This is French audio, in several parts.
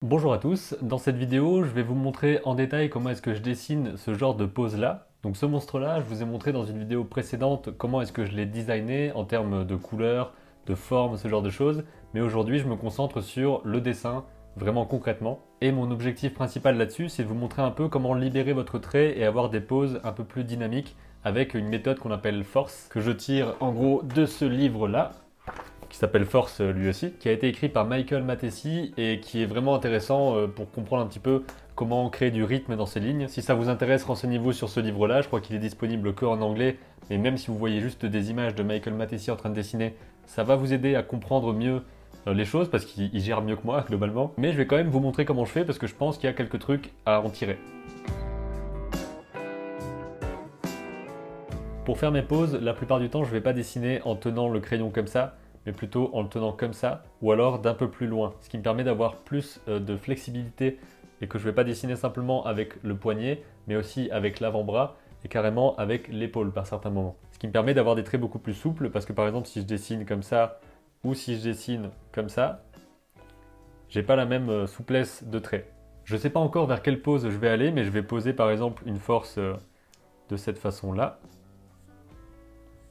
Bonjour à tous, dans cette vidéo je vais vous montrer en détail comment est-ce que je dessine ce genre de pose là. Donc ce monstre là, je vous ai montré dans une vidéo précédente comment est-ce que je l'ai designé en termes de couleurs, de forme, ce genre de choses. Mais aujourd'hui je me concentre sur le dessin, vraiment concrètement. Et mon objectif principal là-dessus, c'est de vous montrer un peu comment libérer votre trait et avoir des poses un peu plus dynamiques avec une méthode qu'on appelle Force, que je tire en gros de ce livre là, qui s'appelle Force lui aussi, qui a été écrit par Michael Mattesi et qui est vraiment intéressant pour comprendre un petit peu comment créer du rythme dans ces lignes. Si ça vous intéresse, renseignez-vous sur ce livre-là, je crois qu'il est disponible que en anglais, mais même si vous voyez juste des images de Michael Mattesi en train de dessiner, ça va vous aider à comprendre mieux les choses parce qu'il gère mieux que moi globalement. Mais je vais quand même vous montrer comment je fais parce que je pense qu'il y a quelques trucs à en tirer. Pour faire mes poses, la plupart du temps, je ne vais pas dessiner en tenant le crayon comme ça, mais plutôt en le tenant comme ça, ou alors d'un peu plus loin, ce qui me permet d'avoir plus de flexibilité et que je ne vais pas dessiner simplement avec le poignet, mais aussi avec l'avant-bras et carrément avec l'épaule par certains moments. Ce qui me permet d'avoir des traits beaucoup plus souples, parce que par exemple si je dessine comme ça, ou si je dessine comme ça, j'ai pas la même souplesse de trait. Je ne sais pas encore vers quelle pose je vais aller, mais je vais poser par exemple une force de cette façon-là.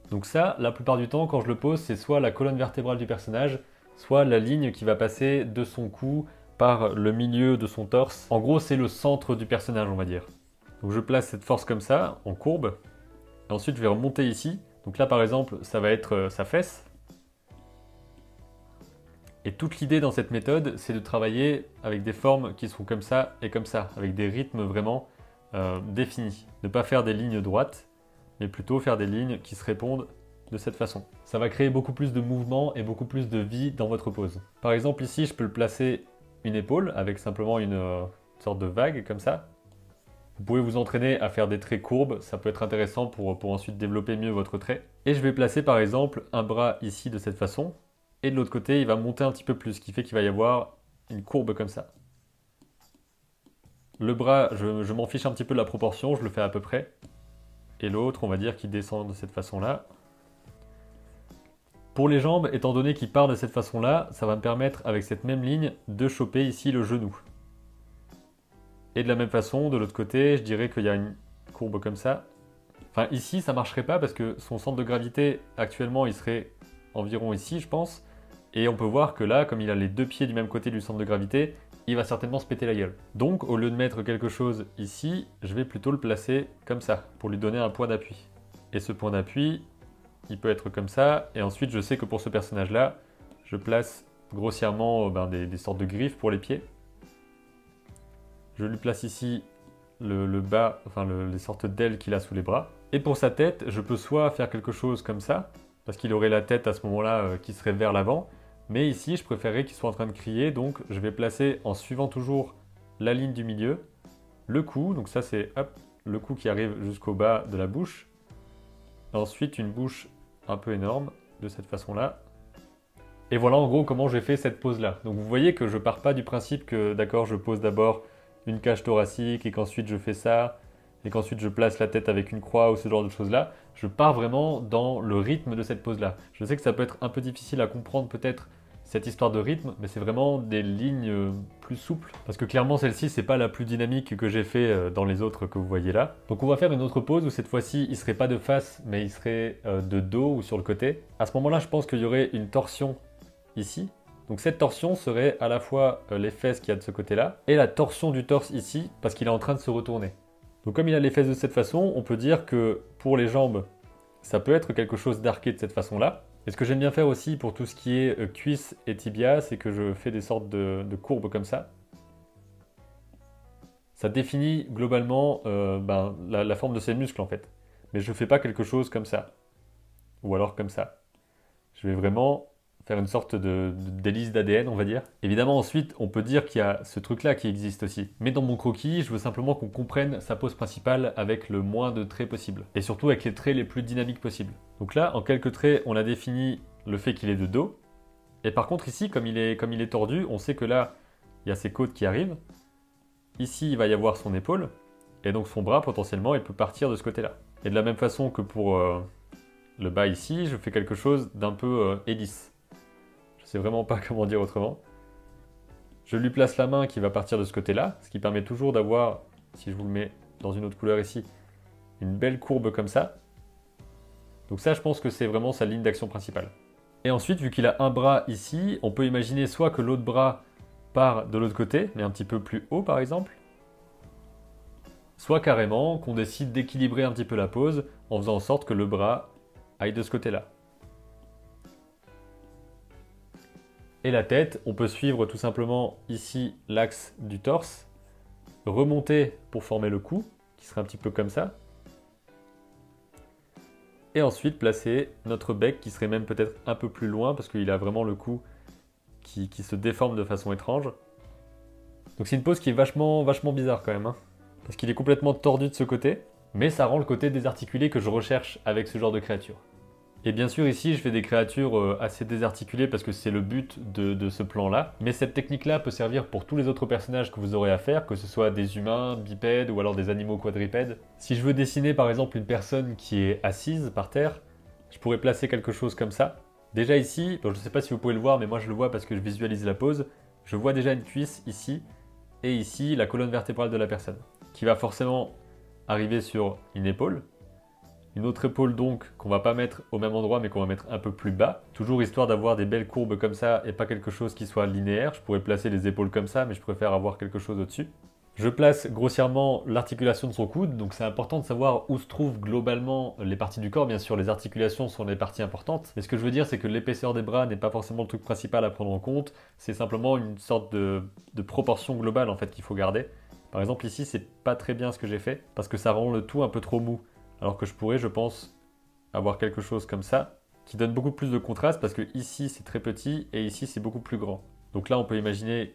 Donc ça, la plupart du temps, quand je le pose, c'est soit la colonne vertébrale du personnage, soit la ligne qui va passer de son cou par le milieu de son torse. En gros, c'est le centre du personnage, on va dire. Donc je place cette force comme ça, en courbe. Et ensuite, je vais remonter ici. Donc là, par exemple, ça va être sa fesse. Et toute l'idée dans cette méthode, c'est de travailler avec des formes qui sont comme ça et comme ça, avec des rythmes vraiment définis. Ne pas faire des lignes droites, mais plutôt faire des lignes qui se répondent de cette façon. Ça va créer beaucoup plus de mouvement et beaucoup plus de vie dans votre pose. Par exemple ici, je peux le placer une épaule avec simplement une sorte de vague comme ça. Vous pouvez vous entraîner à faire des traits courbes, ça peut être intéressant pour ensuite développer mieux votre trait. Et je vais placer par exemple un bras ici de cette façon, et de l'autre côté il va monter un petit peu plus, ce qui fait qu'il va y avoir une courbe comme ça. Le bras, je m'en fiche un petit peu de la proportion, je le fais à peu près. Et l'autre, on va dire qu'il descend de cette façon-là. Pour les jambes, étant donné qu'il part de cette façon-là, ça va me permettre, avec cette même ligne, de choper ici le genou. Et de la même façon, de l'autre côté, je dirais qu'il y a une courbe comme ça. Enfin, ici, ça ne marcherait pas parce que son centre de gravité, actuellement, il serait environ ici, je pense. Et on peut voir que là, comme il a les deux pieds du même côté du centre de gravité, il va certainement se péter la gueule. Donc, au lieu de mettre quelque chose ici, je vais plutôt le placer comme ça, pour lui donner un point d'appui. Et ce point d'appui, il peut être comme ça, et ensuite je sais que pour ce personnage-là, je place grossièrement des sortes de griffes pour les pieds. Je lui place ici le bas, enfin les sortes d'ailes qu'il a sous les bras. Et pour sa tête, je peux soit faire quelque chose comme ça, parce qu'il aurait la tête à ce moment-là qui serait vers l'avant, mais ici, je préférerais qu'il soit en train de crier, donc je vais placer, en suivant toujours la ligne du milieu, le cou, donc ça c'est hop, le cou qui arrive jusqu'au bas de la bouche. Ensuite, une bouche un peu énorme, de cette façon-là. Et voilà en gros comment j'ai fait cette pose-là. Donc vous voyez que je pars pas du principe que, d'accord, je pose d'abord une cage thoracique et qu'ensuite je fais ça, et qu'ensuite je place la tête avec une croix ou ce genre de choses-là. Je pars vraiment dans le rythme de cette pose-là. Je sais que ça peut être un peu difficile à comprendre peut-être cette histoire de rythme, mais c'est vraiment des lignes plus souples. Parce que clairement celle-ci, c'est pas la plus dynamique que j'ai fait dans les autres que vous voyez là. Donc on va faire une autre pose où cette fois-ci, il serait pas de face, mais il serait de dos ou sur le côté. À ce moment-là, je pense qu'il y aurait une torsion ici. Donc cette torsion serait à la fois les fesses qu'il y a de ce côté-là, et la torsion du torse ici, parce qu'il est en train de se retourner. Donc comme il a les fesses de cette façon, on peut dire que pour les jambes, ça peut être quelque chose d'arqué de cette façon-là. Et ce que j'aime bien faire aussi pour tout ce qui est cuisses et tibia, c'est que je fais des sortes de courbes comme ça. Ça définit globalement la forme de ces muscles en fait. Mais je ne fais pas quelque chose comme ça. Ou alors comme ça. Je vais vraiment faire une sorte d'hélice d'ADN, on va dire. Évidemment, ensuite, on peut dire qu'il y a ce truc-là qui existe aussi. Mais dans mon croquis, je veux simplement qu'on comprenne sa pose principale avec le moins de traits possible. Et surtout avec les traits les plus dynamiques possibles. Donc là, en quelques traits, on a défini le fait qu'il est de dos. Et par contre, ici, comme il est tordu, on sait que là, il y a ses côtes qui arrivent. Ici, il va y avoir son épaule. Et donc son bras, potentiellement, il peut partir de ce côté-là. Et de la même façon que pour le bas ici, je fais quelque chose d'un peu hélice. Je sais vraiment pas comment dire autrement. Je lui place la main qui va partir de ce côté-là, ce qui permet toujours d'avoir, si je vous le mets dans une autre couleur ici, une belle courbe comme ça. Donc ça, je pense que c'est vraiment sa ligne d'action principale. Et ensuite, vu qu'il a un bras ici, on peut imaginer soit que l'autre bras part de l'autre côté, mais un petit peu plus haut par exemple, soit carrément qu'on décide d'équilibrer un petit peu la pose en faisant en sorte que le bras aille de ce côté-là. Et la tête, on peut suivre tout simplement ici l'axe du torse, remonter pour former le cou, qui serait un petit peu comme ça, et ensuite placer notre bec qui serait même peut-être un peu plus loin parce qu'il a vraiment le cou qui se déforme de façon étrange. Donc c'est une pose qui est vachement bizarre quand même, hein, parce qu'il est complètement tordu de ce côté, mais ça rend le côté désarticulé que je recherche avec ce genre de créature. Et bien sûr ici je fais des créatures assez désarticulées parce que c'est le but de ce plan-là, mais cette technique-là peut servir pour tous les autres personnages que vous aurez à faire, que ce soit des humains, bipèdes ou alors des animaux quadrupèdes. Si je veux dessiner par exemple une personne qui est assise par terre, je pourrais placer quelque chose comme ça. Déjà ici, bon, je ne sais pas si vous pouvez le voir, mais moi je le vois parce que je visualise la pose, je vois déjà une cuisse ici, et ici la colonne vertébrale de la personne, qui va forcément arriver sur une épaule. Une autre épaule donc qu'on va pas mettre au même endroit mais qu'on va mettre un peu plus bas. Toujours histoire d'avoir des belles courbes comme ça et pas quelque chose qui soit linéaire. Je pourrais placer les épaules comme ça mais je préfère avoir quelque chose au-dessus. Je place grossièrement l'articulation de son coude, donc c'est important de savoir où se trouvent globalement les parties du corps. Bien sûr, les articulations sont les parties importantes, mais ce que je veux dire, c'est que l'épaisseur des bras n'est pas forcément le truc principal à prendre en compte, c'est simplement une sorte de proportion globale en fait qu'il faut garder. Par exemple ici, c'est pas très bien ce que j'ai fait, parce que ça rend le tout un peu trop mou. Alors que je pourrais, je pense, avoir quelque chose comme ça, qui donne beaucoup plus de contraste, parce que ici c'est très petit, et ici c'est beaucoup plus grand. Donc là on peut imaginer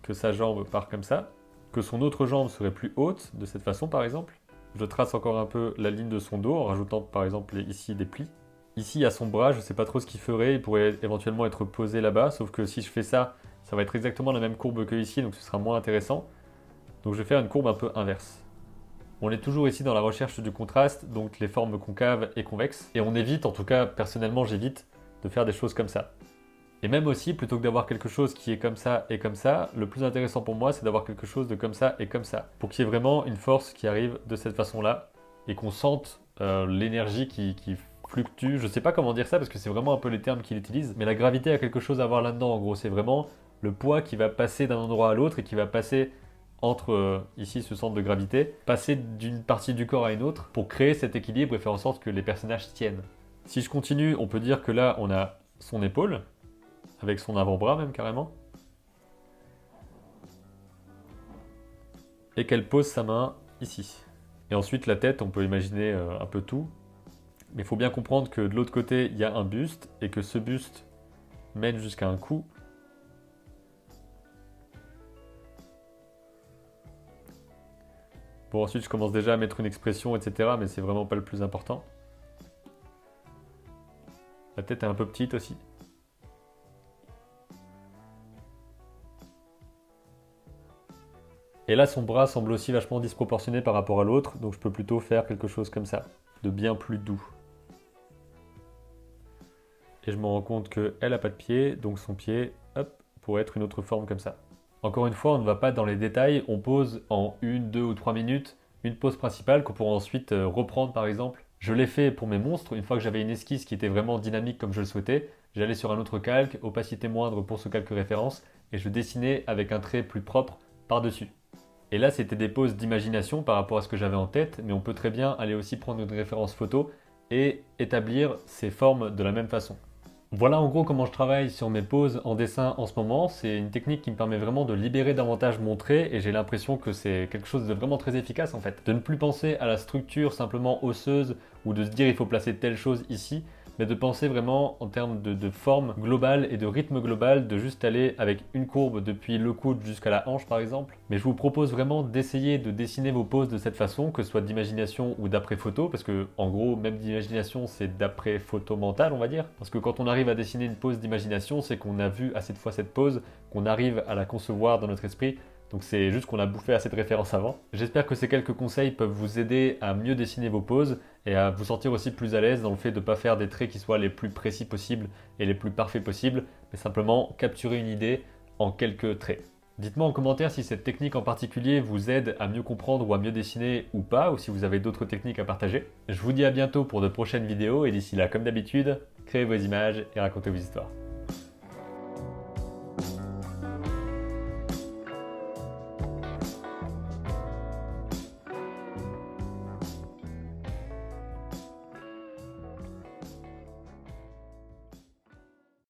que sa jambe part comme ça, que son autre jambe serait plus haute, de cette façon par exemple. Je trace encore un peu la ligne de son dos, en rajoutant par exemple ici des plis. Ici il y a son bras, je ne sais pas trop ce qu'il ferait, il pourrait éventuellement être posé là-bas, sauf que si je fais ça, ça va être exactement la même courbe que ici, donc ce sera moins intéressant. Donc je vais faire une courbe un peu inverse. On est toujours ici dans la recherche du contraste, donc les formes concaves et convexes, et on évite, en tout cas personnellement j'évite, de faire des choses comme ça. Et même aussi, plutôt que d'avoir quelque chose qui est comme ça et comme ça, le plus intéressant pour moi c'est d'avoir quelque chose de comme ça et comme ça, pour qu'il y ait vraiment une force qui arrive de cette façon-là, et qu'on sente l'énergie qui fluctue. Je sais pas comment dire ça parce que c'est vraiment un peu les termes qu'il utilise, mais la gravité a quelque chose à voir là-dedans en gros, c'est vraiment le poids qui va passer d'un endroit à l'autre et qui va passer entre ici ce centre de gravité, passer d'une partie du corps à une autre pour créer cet équilibre et faire en sorte que les personnages tiennent. Si je continue, on peut dire que là on a son épaule, avec son avant-bras même carrément, et qu'elle pose sa main ici. Et ensuite la tête, on peut imaginer un peu tout, mais il faut bien comprendre que de l'autre côté il y a un buste, et que ce buste mène jusqu'à un cou. Bon, ensuite je commence déjà à mettre une expression, etc. mais c'est vraiment pas le plus important. La tête est un peu petite aussi. Et là son bras semble aussi vachement disproportionné par rapport à l'autre, donc je peux plutôt faire quelque chose comme ça, de bien plus doux. Et je me rends compte qu'elle n'a pas de pied, donc son pied, hop, pourrait être une autre forme comme ça. Encore une fois, on ne va pas dans les détails, on pose en 1, 2 ou 3 minutes une pose principale qu'on pourra ensuite reprendre par exemple. Je l'ai fait pour mes monstres, une fois que j'avais une esquisse qui était vraiment dynamique comme je le souhaitais, j'allais sur un autre calque, opacité moindre pour ce calque référence, et je dessinais avec un trait plus propre par-dessus. Et là c'était des poses d'imagination par rapport à ce que j'avais en tête, mais on peut très bien aller aussi prendre une référence photo et établir ces formes de la même façon. Voilà en gros comment je travaille sur mes poses en dessin en ce moment. C'est une technique qui me permet vraiment de libérer davantage mon trait et j'ai l'impression que c'est quelque chose de vraiment très efficace en fait. De ne plus penser à la structure simplement osseuse ou de se dire il faut placer telle chose ici, mais de penser vraiment en termes de forme globale et de rythme global, de juste aller avec une courbe depuis le coude jusqu'à la hanche par exemple. Mais je vous propose vraiment d'essayer de dessiner vos poses de cette façon, que ce soit d'imagination ou d'après photo, parce que en gros même d'imagination c'est d'après photo mentale on va dire, parce que quand on arrive à dessiner une pose d'imagination c'est qu'on a vu assez de fois cette pose, qu'on arrive à la concevoir dans notre esprit. Donc c'est juste qu'on a bouffé assez de références avant. J'espère que ces quelques conseils peuvent vous aider à mieux dessiner vos poses et à vous sentir aussi plus à l'aise dans le fait de ne pas faire des traits qui soient les plus précis possibles et les plus parfaits possibles, mais simplement capturer une idée en quelques traits. Dites-moi en commentaire si cette technique en particulier vous aide à mieux comprendre ou à mieux dessiner ou pas, ou si vous avez d'autres techniques à partager. Je vous dis à bientôt pour de prochaines vidéos, et d'ici là, comme d'habitude, créez vos images et racontez vos histoires.